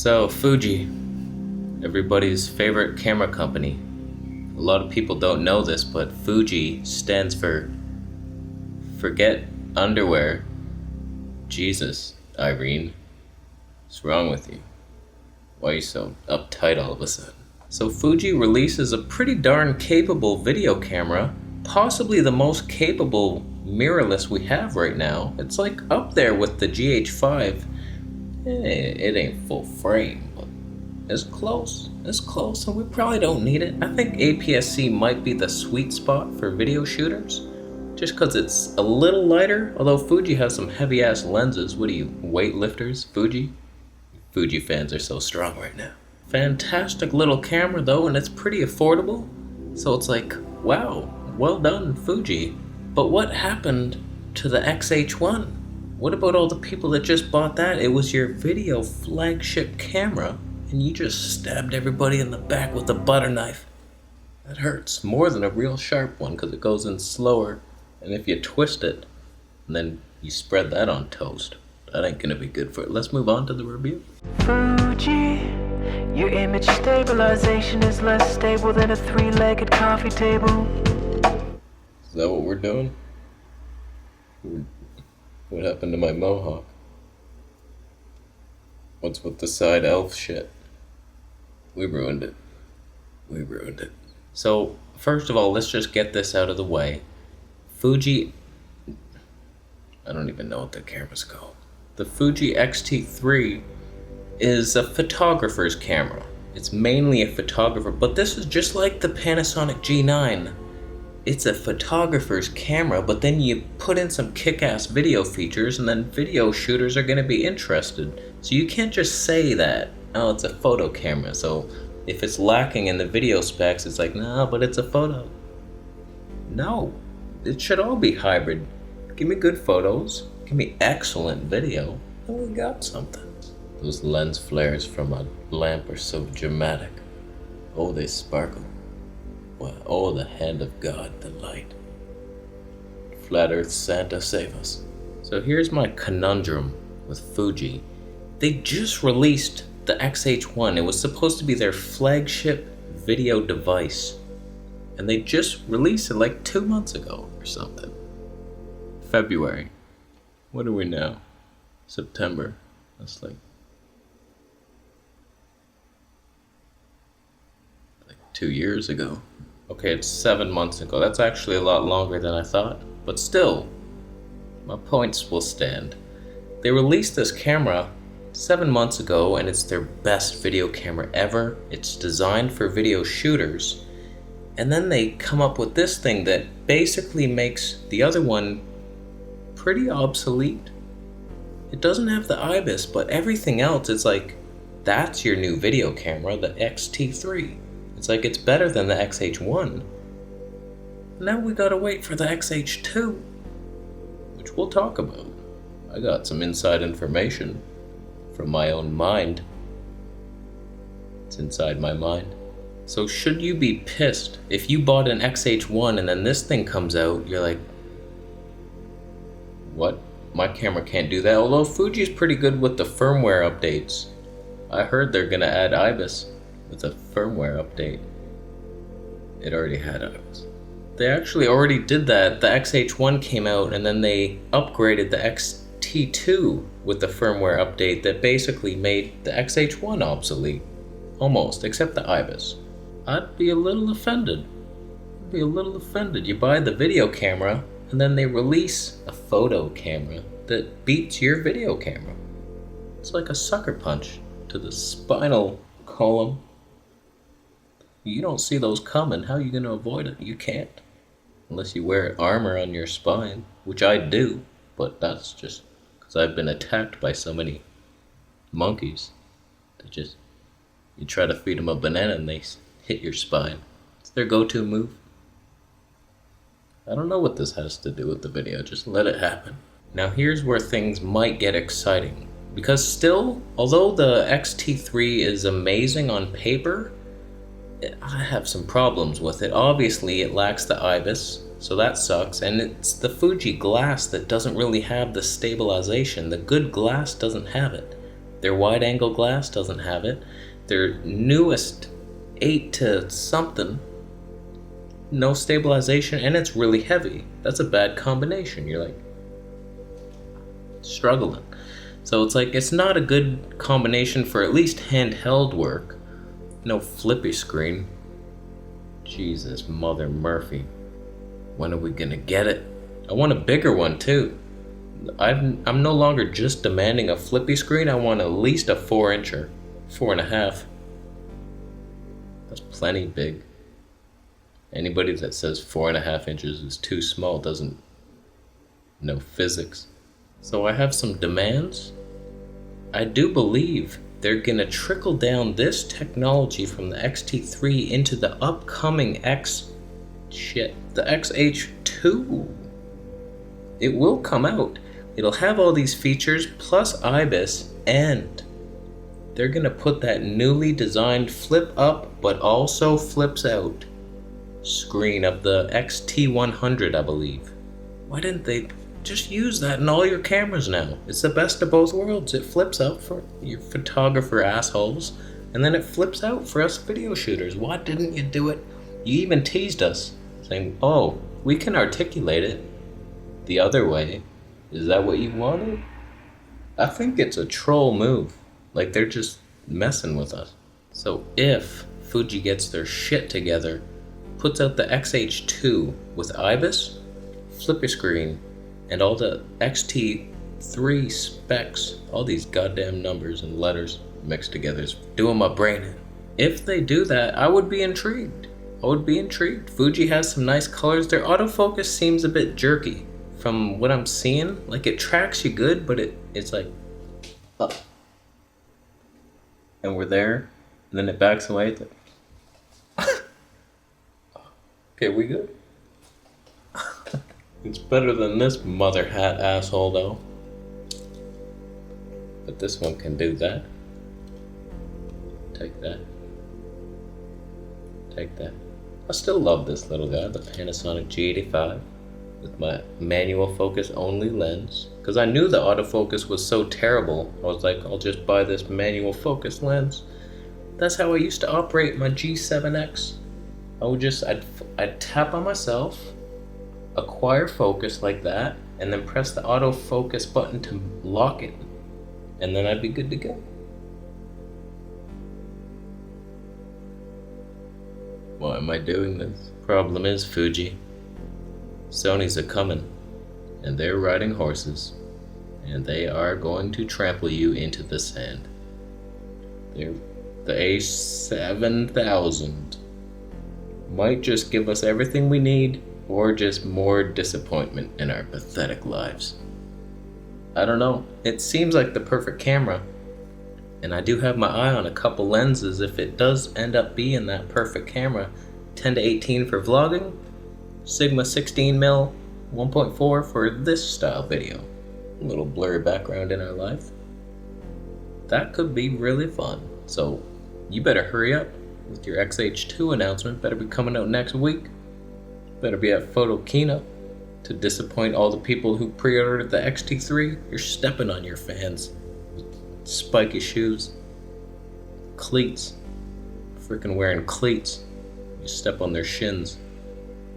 So, Fuji, everybody's favorite camera company. A lot of people don't know this, but Fuji stands for Forget Underwear. Jesus, Irene. What's wrong with you? Why are you so uptight all of a sudden? So Fuji releases a pretty darn capable video camera, possibly the most capable mirrorless we have right now. It's like up there with the GH5. It ain't full frame, but it's close. It's close, and we probably don't need it. I think APS-C might be the sweet spot for video shooters, just because it's a little lighter, although Fuji has some heavy-ass lenses. What are you, weightlifters, Fuji? Fuji fans are so strong right now. Fantastic little camera though, and it's pretty affordable. So it's like, wow, well done, Fuji. But what happened to the XH1? What about all the people that just bought that? It was your video flagship camera, and you just stabbed everybody in the back with a butter knife. That hurts more than a real sharp one because it goes in slower, and if you twist it, and then you spread that on toast, that ain't gonna be good for it. Let's move on to the review. Fuji, your image stabilization is less stable than a three-legged coffee table. Is that what we're doing? What happened to my mohawk? What's with the side elf shit? We ruined it. We ruined it. So, first of all, let's just get this out of the way. Fuji... I don't even know what the camera's called. The Fuji XT3 is a photographer's camera. It's mainly a photographer, but this is just like the Panasonic G9. It's a photographer's camera, but then you put in some kick-ass video features and then video shooters are gonna be interested. So you can't just say that, oh, it's a photo camera. So if it's lacking in the video specs, it's like, no, but it's a photo. No, it should all be hybrid. Give me good photos, give me excellent video, and we got something. Those lens flares from a lamp are so dramatic. Oh, they sparkle. Well, oh, the hand of God, the light. Flat Earth Santa, save us. So here's my conundrum with Fuji. They just released the XH1. It was supposed to be their flagship video device. And they just released it like 2 months ago or something. February. What are we now? September. That's like 2 years ago. Okay, it's 7 months ago. That's actually a lot longer than I thought. But still, my points will stand. They released this camera 7 months ago, and it's their best video camera ever. It's designed for video shooters. And then they come up with this thing that basically makes the other one pretty obsolete. It doesn't have the IBIS, but everything else is like, that's your new video camera, the XT3. It's like it's better than the XH1. Now we gotta wait for the XH2, which we'll talk about. I got some inside information from my own mind. It's inside my mind. So should you be pissed if you bought an XH1 and then this thing comes out, you're like, what? My camera can't do that. Although Fuji's pretty good with the firmware updates. I heard they're gonna add IBIS with a firmware update. It already had IBIS. They actually already did that. The XH1 came out and then they upgraded the XT2 with the firmware update that basically made the XH1 obsolete. Almost, except the IBIS. I'd be a little offended. You buy the video camera and then they release a photo camera that beats your video camera. It's like a sucker punch to the spinal column. You don't see those coming. How are you going to avoid it? You can't. Unless you wear armor on your spine, which I do, but that's just because I've been attacked by so many monkeys that just, you try to feed them a banana and they hit your spine. It's their go-to move. I don't know what this has to do with the video, just let it happen. Now here's where things might get exciting. Because still, although the XT3 is amazing on paper, I have some problems with it. Obviously, it lacks the IBIS, so that sucks. And it's the Fuji glass that doesn't really have the stabilization. The good glass doesn't have it. Their wide angle glass doesn't have it. Their newest 8 to something, no stabilization, and it's really heavy. That's a bad combination. You're like struggling. So it's like, it's not a good combination for at least handheld work. No flippy screen. Jesus, Mother Murphy. When are we gonna get it? I want a bigger one too. I'm no longer just demanding a flippy screen. I want at least a 4-incher, 4.5. That's plenty big. Anybody that says 4.5 inches is too small doesn't know physics. So I have some demands. I do believe they're gonna trickle down this technology from the XT3 into the upcoming the XH2. It will come out. It'll have all these features plus IBIS, and they're gonna put that newly designed flip up but also flips out screen of the XT100, I believe. Why didn't they just use that in all your cameras now? It's the best of both worlds. It flips up for your photographer assholes, and then it flips out for us video shooters. Why didn't you do it? You even teased us, saying, oh, we can articulate it the other way. Is that what you wanted? I think it's a troll move. Like, they're just messing with us. So if Fuji gets their shit together, puts out the XH2 with IBIS, flippy screen, and all the XT3 specs, all these goddamn numbers and letters mixed together is doing my brain in. If they do that, I would be intrigued. Fuji has some nice colors. Their autofocus seems a bit jerky from what I'm seeing. Like, it tracks you good, but it's like up. And we're there, and then it backs away. Okay, we good? It's better than this mother hat asshole though. But this one can do that. Take that. Take that. I still love this little guy, the Panasonic G85, with my manual focus only lens. Because I knew the autofocus was so terrible, I was like, I'll just buy this manual focus lens. That's how I used to operate my G7X. I'd tap on myself, acquire focus like that, and then press the autofocus button to lock it. And then I'd be good to go. Why am I doing this? Problem is, Fuji, Sony's a coming, and they're riding horses, and they are going to trample you into the sand. The A7000 might just give us everything we need, or just more disappointment in our pathetic lives. I don't know. It seems like the perfect camera, and I do have my eye on a couple lenses if it does end up being that perfect camera. 10 to 18 for vlogging, Sigma 16mm 1.4 for this style video. A little blurry background in our life. That could be really fun. So you better hurry up with your XH2 announcement. Better be coming out next week. Better be at Photo Keynote to disappoint all the people who pre-ordered the XT3. You're stepping on your fans. Spiky shoes, cleats, freaking wearing cleats. You step on their shins.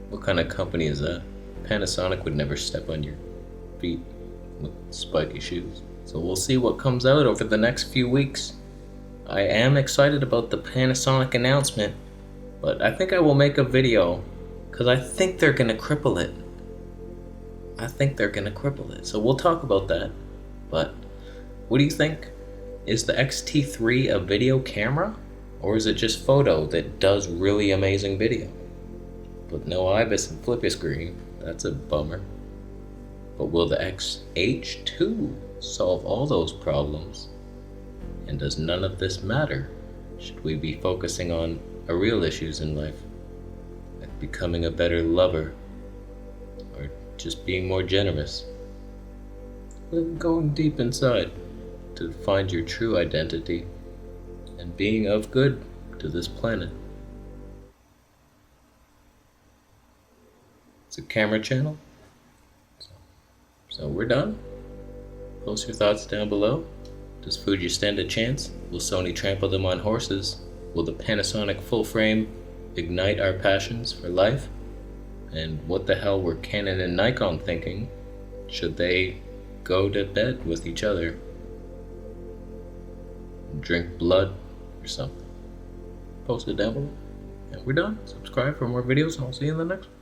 What kind of company is that? Panasonic would never step on your feet with spiky shoes. So we'll see what comes out over the next few weeks. I am excited about the Panasonic announcement, but I think I will make a video because I think they're gonna cripple it. So we'll talk about that. But what do you think? Is the XT3 a video camera? Or is it just photo that does really amazing video? But no IBIS and flippy screen, that's a bummer. But will the XH2 solve all those problems? And does none of this matter? Should we be focusing on our real issues in life? Like becoming a better lover? Or just being more generous? Going deep inside to find your true identity and being of good to this planet. It's a camera channel. So we're done. Post your thoughts down below. Does Fuji stand a chance? Will Sony trample them on horses? Will the Panasonic full frame ignite our passions for life? And what the hell were Canon and Nikon thinking? Should they go to bed with each other? Drink blood or something? Post it down below. And we're done. Subscribe for more videos, and I'll see you in the next one.